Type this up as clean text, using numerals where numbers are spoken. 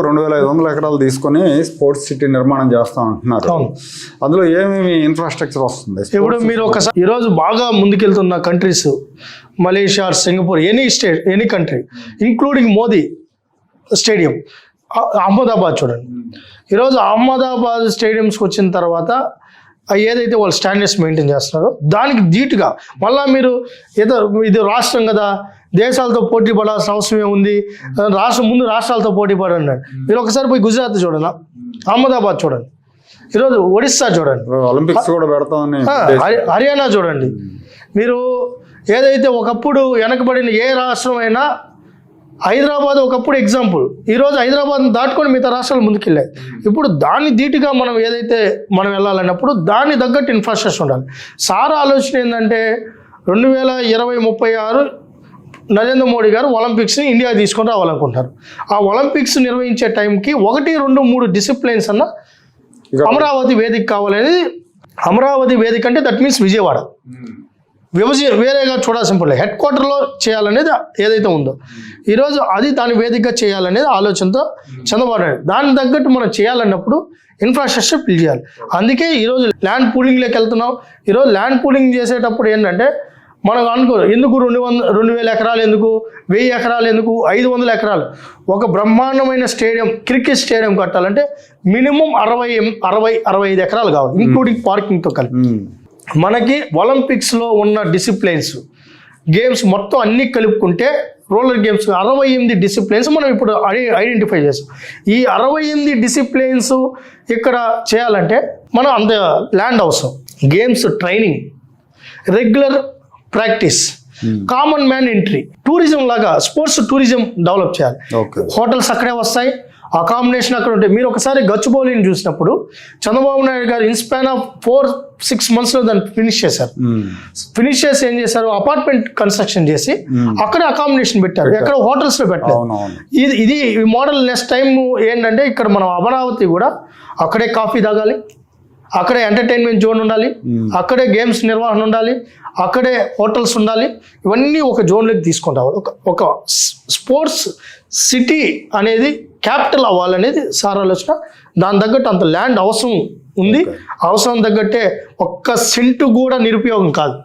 2500 ఎకరాలు తీసుకొని sports city నిర్మాణం చేస్తాం అంటున్నారు. అందులో ఏమేమి ఇన్ఫ్రాస్ట్రక్చర్ వస్తుంది? ఇప్పుడు మీరు ఒకసారి ఈరోజు బాగా ముందుకెళ్తున్న countries Malaysia, Singapore, any country including Modi stadium, Ahmedabad చూడండి. ఈరోజు అహ్మదాబాద్ స్టేడియంస్కి వచ్చిన తర్వాత ఏదైతే వాళ్ళు స్టాండర్డ్స్ మెయింటైన్ చేస్తున్నారో దానికి ధీటుగా మళ్ళీ మీరు ఏదో ఇది రాష్ట్రం కదా, దేశాలతో పోటీ పడాల్సిన అవసరమే ఉంది, ముందు రాష్ట్రాలతో పోటీ పడండి. మీరు ఒకసారి పోయి గుజరాత్ చూడండి, అహ్మదాబాద్ చూడండి, ఈరోజు ఒడిస్సా చూడండి, ఒలింపిక్స్ కూడా పెడతామని హర్యానా చూడండి. మీరు ఏదైతే ఒకప్పుడు వెనకబడిన ఏ రాష్ట్రం అయినా, హైదరాబాద్ ఒకప్పుడు ఎగ్జాంపుల్, ఈరోజు హైదరాబాద్ దాటుకొని మిగతా రాష్ట్రాలు ముందుకెళ్ళాయి. ఇప్పుడు దాన్ని ధీటుగా మనం ఏదైతే మనం వెళ్ళాలన్నప్పుడు దాన్ని తగ్గట్టు ఇన్ఫ్రాస్ట్రక్చర్ ఉండాలి. సార్ ఆలోచన ఏంటంటే 2036 నరేంద్ర మోడీ గారు ఒలింపిక్స్ని ఇండియా తీసుకొని రావాలనుకుంటారు. ఆ ఒలింపిక్స్ నిర్వహించే టైంకి 1, 2, 3 డిసిప్లిన్స్ అన్న అమరావతి వేదిక కావాలనేది. అమరావతి వేదిక అంటే దట్ మీన్స్ విజయవాడ, వేరేగా చూడాల్సిన పని, హెడ్ క్వార్టర్లో చేయాలనేది ఏదైతే ఉందో ఈరోజు అది దాని వేదికగా చేయాలనేది ఆలోచనతో చంద్రబాబు నాయుడు. దానికి తగ్గట్టు మనం చేయాలన్నప్పుడు ఇన్ఫ్రాస్ట్రక్చర్ బిల్డ్ చేయాలి. అందుకే ఈరోజు ల్యాండ్ పూలింగ్లోకి వెళ్తున్నాం. ఈరోజు ల్యాండ్ పూలింగ్ చేసేటప్పుడు ఏంటంటే మనం ఎందుకు 2000 ఎకరాలు ఎందుకు, 1000 ఎకరాలు ఎందుకు, 500 ఎకరాలు? ఒక బ్రహ్మాండమైన స్టేడియం, క్రికెట్ స్టేడియం కట్టాలంటే మినిమం 60-65 ఎకరాలు కావాలి, ఇంక్లూడింగ్ పార్కింగ్తో కలిపి. మనకి ఒలింపిక్స్లో ఉన్న డిసిప్లిన్స్ గేమ్స్ మొత్తం అన్నీ కలుపుకుంటే రోలర్ గేమ్స్ 68 డిసిప్లిన్స్ మనం ఇప్పుడు ఐడెంటిఫై చేస్తాం. ఈ 68 డిసిప్లిన్స్ ఇక్కడ చేయాలంటే మనం అంత ల్యాండ్ అవసరం. Games training, regular practice, common man entry, tourism లాగా స్పోర్ట్స్ టూరిజం డెవలప్ చేయాలి. హోటల్స్ అక్కడే వస్తాయి, అకామిడేషన్ అక్కడ ఉంటాయి. మీరు ఒకసారి గచ్చిబౌలిని చూసినప్పుడు చంద్రబాబు నాయుడు గారు ఇన్స్పాన్ ఆఫ్ 4-6 monthsలో దాన్ని ఫినిష్ చేశారు. ఫినిష్ చేసి ఏం చేశారు, అపార్ట్మెంట్ కన్స్ట్రక్షన్ చేసి అక్కడే అకామిడేషన్ పెట్టారు, ఎక్కడ హోటల్స్లో పెట్టారు. ఇది మోడల్. నెక్స్ట్ టైం ఏంటంటే ఇక్కడ మనం అమరావతి కూడా అక్కడే కాఫీ తాగాలి, అక్కడే ఎంటర్టైన్మెంట్ జోన్ ఉండాలి, అక్కడే గేమ్స్ నిర్వహణ ఉండాలి, అక్కడే హోటల్స్ ఉండాలి. ఇవన్నీ ఒక జోన్లోకి తీసుకొని రావాలి. ఒక స్పోర్ట్స్ సిటీ అనేది క్యాపిటల్ అవ్వాలనేది సార్ ఆలోచన. దాని తగ్గట్టు అంత ల్యాండ్ అవసరం ఉంది. అవసరం తగ్గట్టే ఒక్క సెంటు కూడా నిరుపయోగం కాదు.